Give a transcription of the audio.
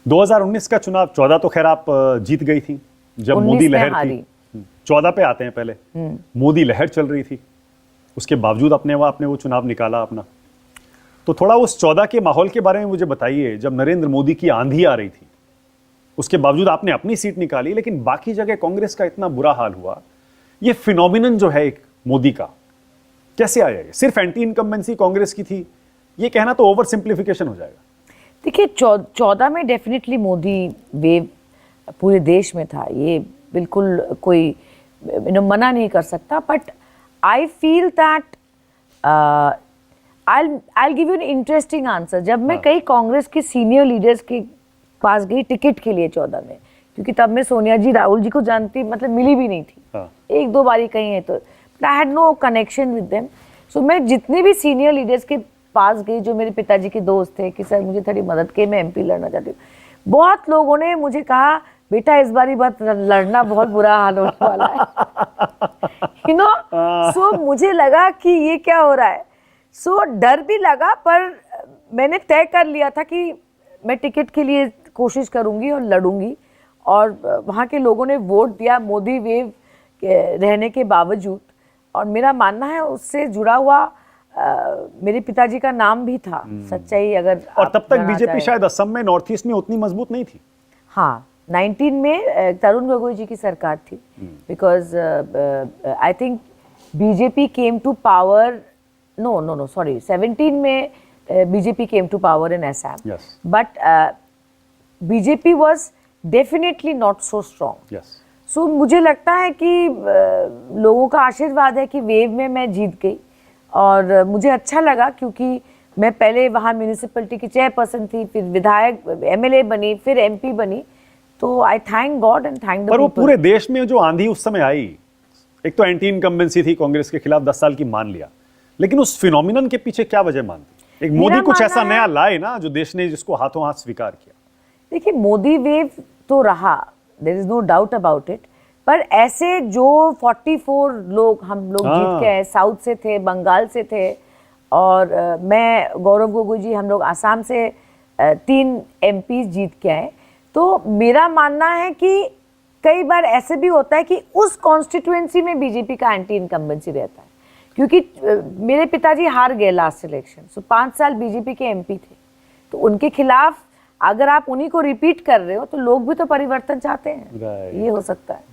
2019 का चुनाव 14 तो खैर आप जीत गई थी जब मोदी लहर थी। 14 पे आते हैं पहले। मोदी लहर चल रही थी, उसके बावजूद आपने वो चुनाव निकाला अपना। तो थोड़ा उस 14 के माहौल के बारे में मुझे बताइए, जब नरेंद्र मोदी की आंधी आ रही थी, उसके बावजूद आपने अपनी सीट निकाली, लेकिन बाकी जगह कांग्रेस का इतना बुरा हाल हुआ। ये फिनोमिनन जो है एक मोदी का, कैसे आया? ये सिर्फ एंटी इनकम्बेंसी कांग्रेस की थी, ये कहना तो ओवर सिंप्लीफिकेशन हो जाएगा। देखिए 14 में डेफिनेटली मोदी वेव पूरे देश में था, ये बिल्कुल कोई मना नहीं कर सकता। But I feel that I'll give you an interesting answer। जब मैं कई कांग्रेस के सीनियर लीडर्स के पास गई टिकट के लिए 14 में, क्योंकि तब मैं सोनिया जी राहुल जी को जानती, मतलब मिली भी नहीं थी। एक दो बारी कहीं है तो I had no connection with them. So मैं जितने भी सीनियर लीडर्स के पास गई जो मेरे पिताजी के दोस्त थे कि सर मुझे थोड़ी मदद के, मैं एमपी लड़ना चाहती हूँ, बहुत लोगों ने मुझे कहा बेटा इस बारी बात लड़ना, बहुत बुरा हाल होने वाला है। सो मुझे लगा कि ये क्या हो रहा है। सो डर भी लगा, पर मैंने तय कर लिया था कि मैं टिकट के लिए कोशिश करूंगी और लड़ूंगी। और वहाँ के लोगों ने वोट दिया मोदी वेव रहने के बावजूद। और मेरा मानना है उससे जुड़ा हुआ मेरे पिताजी का नाम भी था, सच्चाई अगर। और तब तक बीजेपी शायद असम में, नॉर्थ ईस्ट में उतनी मजबूत नहीं थी। हाँ, 19 में तरुण गोगोई जी की सरकार थी, because I think BJP came to power, no, sorry, 17 में BJP came to power in Assam, but BJP was definitely not so strong. So मुझे लगता है कि लोगों का आशीर्वाद है कि वेव में मैं जीत गई। और मुझे अच्छा लगा क्योंकि मैं पहले वहाँ म्यूनिसिपैलिटी की चेयरपर्सन थी, फिर विधायक, एमएलए बनी, फिर एमपी बनी। तो आई thank God and thank the people. पर वो पूरे देश में जो आंधी उस समय आई, एक तो एंटी इनकम्बेंसी थी कांग्रेस के खिलाफ 10 साल की, मान लिया, लेकिन उस फिनोमिनन के पीछे क्या वजह मानती? एक मोदी कुछ ऐसा नया लाए ना जो देश ने जिसको हाथों हाथ स्वीकार किया। देखिए मोदी वेव तो रहा, there is no doubt about it, पर ऐसे जो 44 लोग हम लोग जीत के आए, साउथ से थे, बंगाल से थे, और मैं, गौरव गोगोई जी, हम लोग आसाम से 3 एमपी जीत के आए। तो मेरा मानना है कि कई बार ऐसे भी होता है कि उस कॉन्स्टिट्यूएंसी में बीजेपी का एंटी इनकम्बेंसी रहता है, क्योंकि मेरे पिताजी हार गए लास्ट इलेक्शन। सो 5 साल बीजेपी के एमपी थे, तो उनके खिलाफ अगर आप उन्हीं को रिपीट कर रहे हो तो लोग भी तो परिवर्तन चाहते हैं। ये हो सकता है।